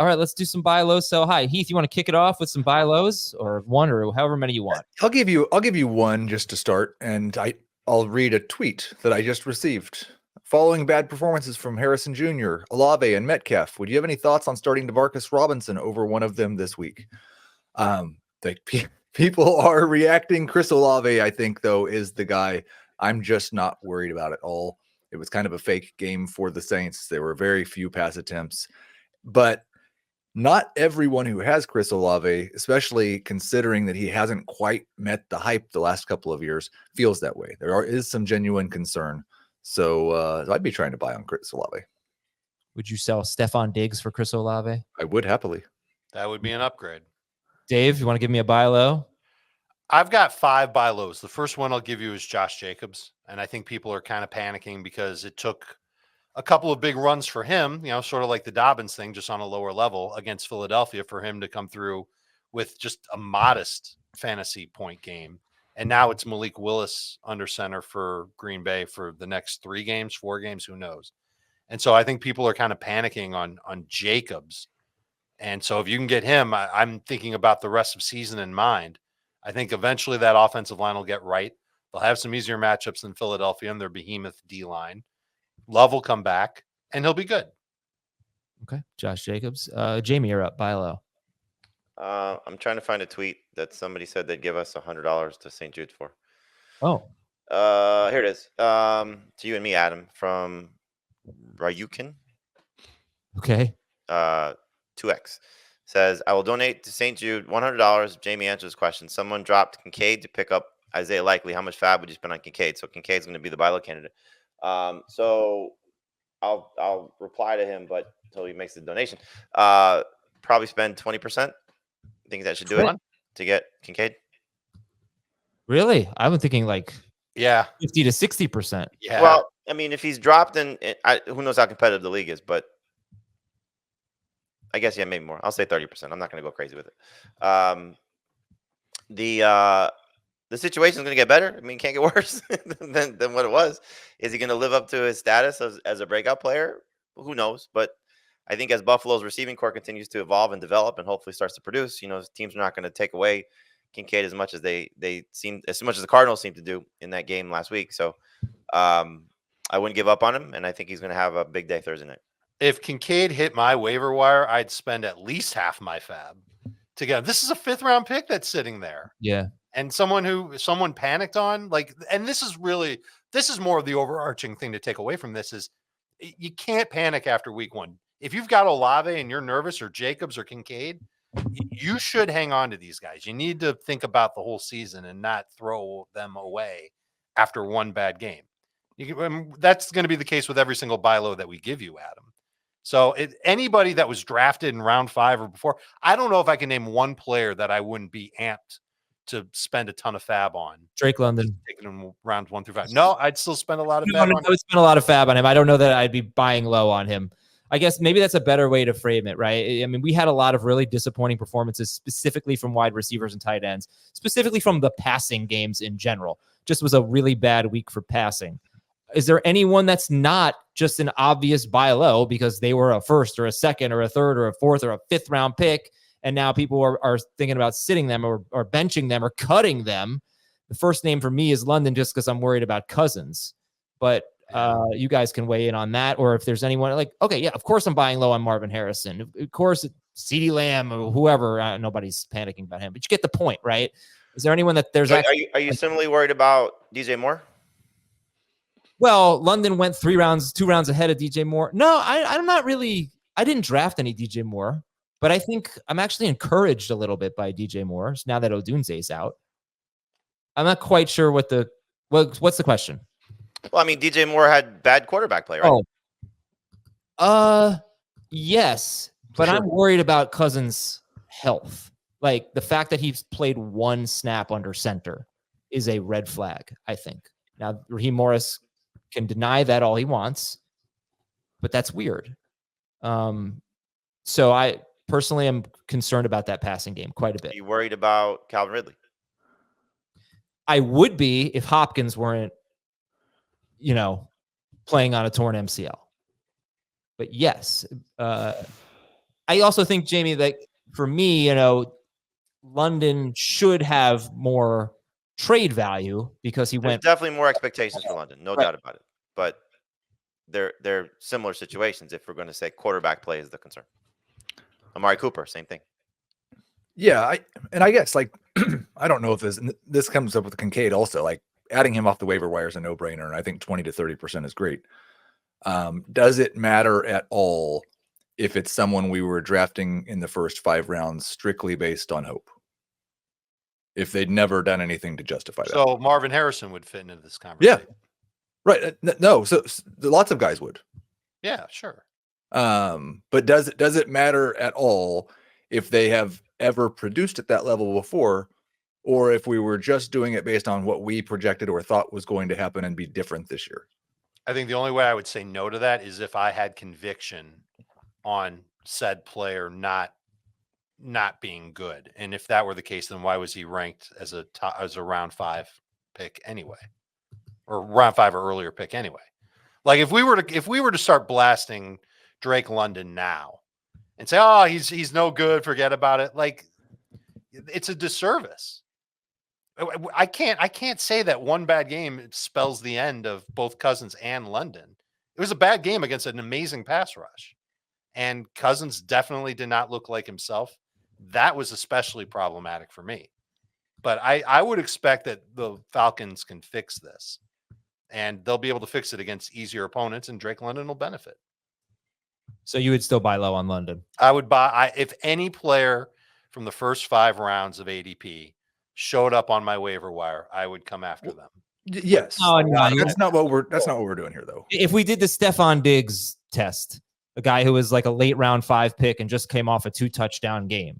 All right, let's do some buy lows, sell high. Heath, you want to kick it off with some buy lows or one or however many you want? I'll give you one just to start, and I'll read a tweet that I just received. Following bad performances from Harrison Jr., Olave, and Metcalf, would you have any thoughts on starting DeMarcus Robinson over one of them this week? People are reacting. Chris Olave, I think, though, is the guy. I'm just not worried about it all. It was kind of a fake game for the Saints. There were very few pass attempts, but not everyone who has Chris Olave, especially considering that he hasn't quite met the hype the last couple of years, feels that way. There is some genuine concern. So I'd be trying to buy on Chris Olave. Would you sell Stephon Diggs for Chris Olave? I would happily. That would be an upgrade. Dave, you want to give me a buy low? I've got 5 buy lows. The first one I'll give you is Josh Jacobs. And I think people are kind of panicking because it took a couple of big runs for him, sort of like the Dobbins thing, just on a lower level against Philadelphia, for him to come through with just a modest fantasy point game. And now it's Malik Willis under center for Green Bay for the next 3 games, 4 games, who knows? And so I think people are kind of panicking on Jacobs. And so if you can get him, I'm thinking about the rest of season in mind. I think eventually that offensive line will get right. They'll have some easier matchups than Philadelphia and their behemoth D-line. Love will come back, and he'll be good. Okay, Josh Jacobs. Jamie, you're up. Buy low. I'm trying to find a tweet that somebody said they'd give us $100 to St. Jude for. Oh. Here it is. To you and me, Adam, from Ryukin. Okay. 2X. Says, I will donate to St. Jude $100. Jamie answers question. Someone dropped Kincaid to pick up Isaiah Likely. How much fab would you spend on Kincaid? So Kincaid's going to be the buy low candidate. So I'll reply to him, but until he makes the donation, probably spend 20%. I think that should do it to get Kincaid. Really? I've been thinking like 50 to 60%. Yeah. Well, I mean, if he's dropped who knows how competitive the league is, but I guess, maybe more. I'll say 30%. I'm not going to go crazy with it. The situation is going to get better. I mean, it can't get worse than what it was. Is he going to live up to his status as a breakout player? Who knows? But I think as Buffalo's receiving core continues to evolve and develop and hopefully starts to produce, teams are not going to take away Kincaid as much as the Cardinals seem to do in that game last week. So I wouldn't give up on him, and I think he's going to have a big day Thursday night. If Kincaid hit my waiver wire, I'd spend at least half my fab to get him. This is a 5th round pick that's sitting there. Yeah. And someone panicked on, and this is more of the overarching thing to take away from this is you can't panic after week 1. If you've got Olave and you're nervous, or Jacobs or Kincaid, you should hang on to these guys. You need to think about the whole season and not throw them away after one bad game. That's going to be the case with every single buy low that we give you, Adam. So anybody that was drafted in round 5 or before, I don't know if I can name one player that I wouldn't be amped to spend a ton of fab on. Drake London. Taking him rounds 1 through 5. No, I'd still spend a lot of fab on him. I would spend a lot of fab on him. I don't know that I'd be buying low on him. I guess maybe that's a better way to frame it, right? I mean, we had a lot of really disappointing performances, specifically from wide receivers and tight ends, specifically from the passing games in general. Just was a really bad week for passing. Is there anyone that's not just an obvious buy low because they were a 1st or a 2nd or a 3rd or a 4th or a 5th round pick, and now people are thinking about sitting them or benching them or cutting them? The first name for me is London, just because I'm worried about Cousins. But you guys can weigh in on that, or if there's anyone of course I'm buying low on Marvin Harrison. Of course, CeeDee Lamb or whoever. Nobody's panicking about him, but you get the point, right? Is there anyone that there's? Are you similarly worried about DJ Moore? Well, London went 2 rounds ahead of DJ Moore. No, I'm not really. I didn't draft any DJ Moore, but I think I'm actually encouraged a little bit by DJ Moore now that Odunze's out. I'm not quite sure what's the question? Well, I mean, DJ Moore had bad quarterback play, right? Yes, but sure. I'm worried about Cousins' health. Like the fact that he's played 1 snap under center is a red flag, I think. Now, Raheem Morris can deny that all he wants, but that's weird. So I personally am concerned about that passing game quite a bit. Are you worried about Calvin Ridley? I would be if Hopkins weren't, playing on a torn MCL. But yes, I I also think, Jamie, that for me, London should have more trade value because he There's went. definitely more expectations for London, no Right. doubt about it. But they're similar situations if we're going to say quarterback play is the concern. Amari Cooper, same thing. Yeah, I guess like I don't know if this comes up with Kincaid also. Like adding him off the waiver wire is a no-brainer, and I think 20 to 30% is great. Does it matter at all if it's someone we were drafting in the first 5 rounds strictly based on hope? If they'd never done anything to justify that. So Marvin Harrison would fit into this conversation. Yeah, right. No, so lots of guys would. Yeah, sure. But does it matter at all if they have ever produced at that level before, or if we were just doing it based on what we projected or thought was going to happen and be different this year? I think the only way I would say no to that is if I had conviction on said player not being good. And if that were the case, then why was he ranked as a round 5 pick anyway, or round 5 or earlier pick anyway? Like if we were to start blasting Drake London now and say, oh, he's no good, forget about it. Like it's a disservice. I can't say that one bad game spells the end of both Cousins and London. It was a bad game against an amazing pass rush, and Cousins definitely did not look like himself. That was especially problematic for me. But I would expect that the Falcons can fix this, and they'll be able to fix it against easier opponents, and Drake London will benefit. So you would still buy low on London? I would buy if any player from the first 5 rounds of ADP showed up on my waiver wire, I would come after them. Yes. No, That's not what we're doing here, though. If we did the Stephon Diggs test, a guy who was like a late round 5 pick and just came off a 2-touchdown game,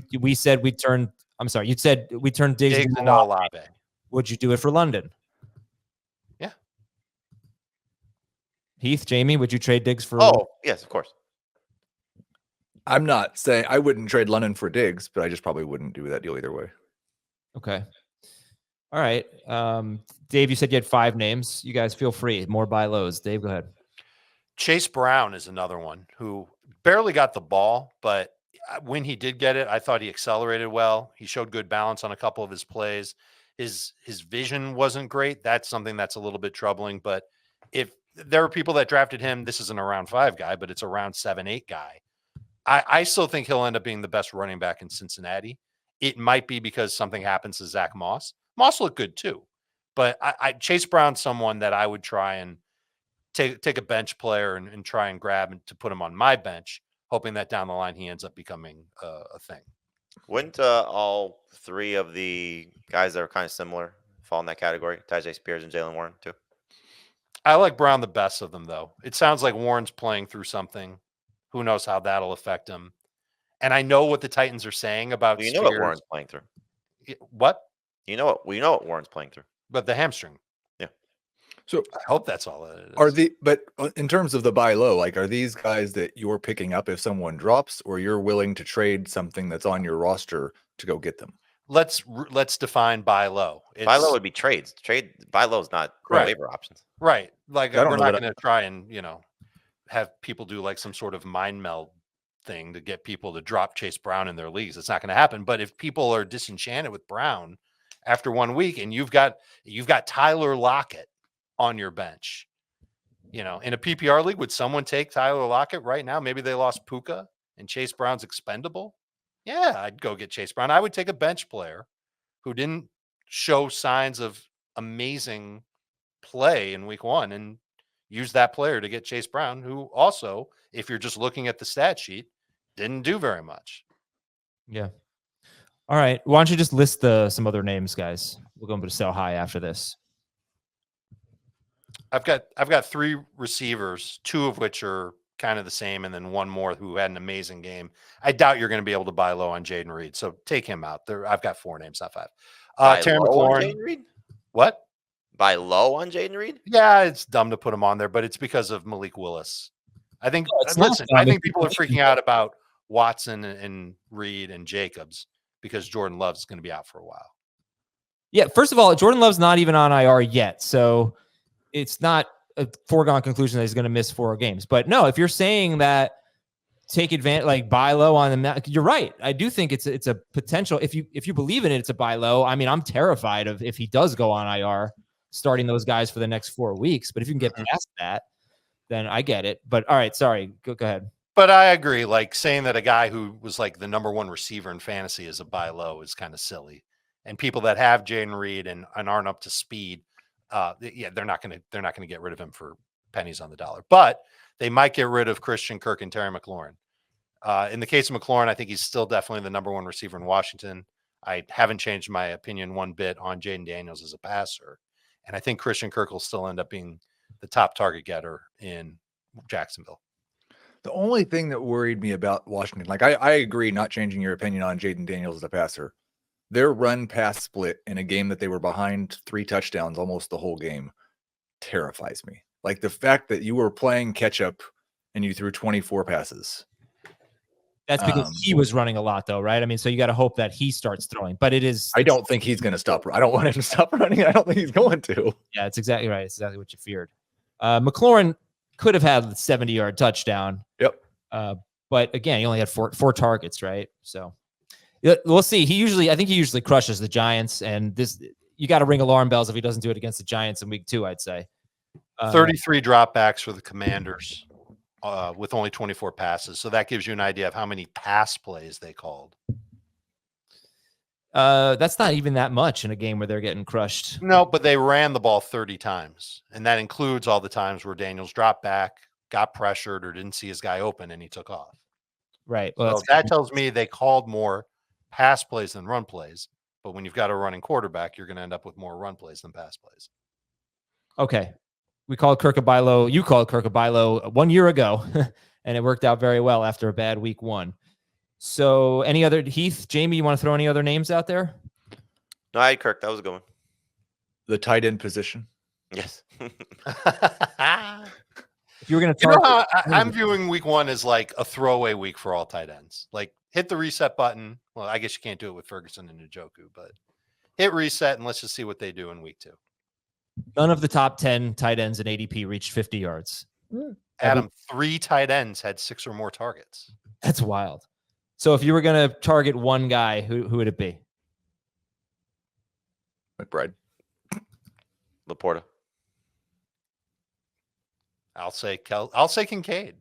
you said we'd turn. I'm sorry, you said we turned Diggs into Olave. Would you do it for London? Yeah. Heath, Jamie, would you trade Diggs for? Oh, yes, of course. I'm not saying I wouldn't trade London for Diggs, but I just probably wouldn't do that deal either way. Okay. All right. Dave, you said you had 5 names. You guys feel free. More buy lows. Dave, go ahead. Chase Brown is another one who barely got the ball, but when he did get it, I thought he accelerated well. He showed good balance on a couple of his plays. His vision wasn't great. That's something that's a little bit troubling. But if there are people that drafted him, this isn't a round 5 guy, but it's a round 7, 8 guy. I still think he'll end up being the best running back in Cincinnati. It might be because something happens to Zach Moss. Moss looked good too, but Chase Brown's someone that I would try and take a bench player and try and grab and to put him on my bench, hoping that down the line he ends up becoming a thing. Wouldn't all 3 of the guys that are kind of similar fall in that category? Tajay Spears and Jalen Warren too. I like Brown the best of them, though. It sounds like Warren's playing through something. Who knows how that'll affect him? And I know what the Titans are saying about. Well, you know what Warren's playing through. What? You know what Warren's playing through. But the hamstring. Yeah. So I hope that's all it is. But in terms of the buy low, like are these guys that you're picking up if someone drops, or you're willing to trade something that's on your roster to go get them? Let's define buy low. Buy low would be trades. Buy low is not waiver options. Right. Like we're not going to try and have people do like some sort of mind meld thing to get people to drop Chase Brown in their leagues. It's not going to happen. But if people are disenchanted with Brown after 1 week, and you've got Tyler Lockett on your bench, in a PPR league, would someone take Tyler Lockett right now? Maybe they lost Puka and Chase Brown's expendable. Yeah, I'd go get Chase Brown. I would take a bench player who didn't show signs of amazing play in week 1 and use that player to get Chase Brown, who also, if you're just looking at the stat sheet, didn't do very much. Yeah. All right. Why don't you just list some other names, guys? We'll go to sell high after this. I've got 3 receivers, 2 of which are kind of the same, and then 1 more who had an amazing game. I doubt you're going to be able to buy low on Jaden Reed, so take him out. I've got 4 names, not 5. Terry McLaurin. What? Buy low on Jaden Reed? Yeah, it's dumb to put him on there, but it's because of Malik Willis. I think people are freaking out about Watson and Reed and Jacobs because Jordan Love's going to be out for a while. Yeah, first of all, Jordan Love's not even on IR yet, so it's not a foregone conclusion that he's going to miss 4 games. But no, if you're saying that take advantage, like buy low on them. You're right. I do think it's a potential. If you believe in it, it's a buy low. I mean, I'm terrified of if he does go on IR, starting those guys for the next 4 weeks. But if you can get past that, then I get it. But all right, sorry, go ahead. But I agree. Like saying that a guy who was like the number one receiver in fantasy is a buy low is kind of silly. And people that have Jaden Reed and aren't up to speed, they're not gonna get rid of him for pennies on the dollar. But they might get rid of Christian Kirk and Terry McLaurin. In the case of McLaurin, I think he's still definitely the number one receiver in Washington. I haven't changed my opinion one bit on Jaden Daniels as a passer. And I think Christian Kirk will still end up being the top target getter in Jacksonville. The only thing that worried me about Washington, like I agree, not changing your opinion on Jaden Daniels as a passer. Their run pass split in a game that they were behind 3 touchdowns almost the whole game terrifies me. Like the fact that you were playing catch up and you threw 24 passes. That's because he was running a lot, though, right? I mean, so you got to hope that he starts throwing. But it is. I don't think he's going to stop. I don't want him to stop running. I don't think he's going to. Yeah, it's exactly right. It's exactly what you feared. McLaurin could have had a 70-yard touchdown. Yep. But again, he only had four targets, right? So we'll see. I think he usually crushes the Giants, and this you got to ring alarm bells if he doesn't do it against the Giants in week 2. I'd say 33 dropbacks for the Commanders with only 24 passes. So that gives you an idea of how many pass plays they called. That's not even that much in a game where they're getting crushed. No, but they ran the ball 30 times, and that includes all the times where Daniels dropped back, got pressured, or didn't see his guy open, and he took off. Right. Well, So that tells me they called more pass plays than run plays. But when you've got a running quarterback, you're going to end up with more run plays than pass plays. Okay. We called Kirk a buy low. You called Kirk a buy low 1 year ago, and it worked out very well after a bad week 1. So any other, Heath, Jamie, you want to throw any other names out there? No, I had Kirk. That was a good one. The tight end position. Yes. If you were going to I'm viewing week 1 as like a throwaway week for all tight ends. Like hit the reset button. Well, I guess you can't do it with Ferguson and Njoku, but hit reset and let's just see what they do in week 2. None of the top 10 tight ends in ADP reached 50 yards. Adam, 3 tight ends had 6 or more targets. That's wild. So if you were going to target one guy, who would it be? McBride. Laporta. I'll say Kincaid.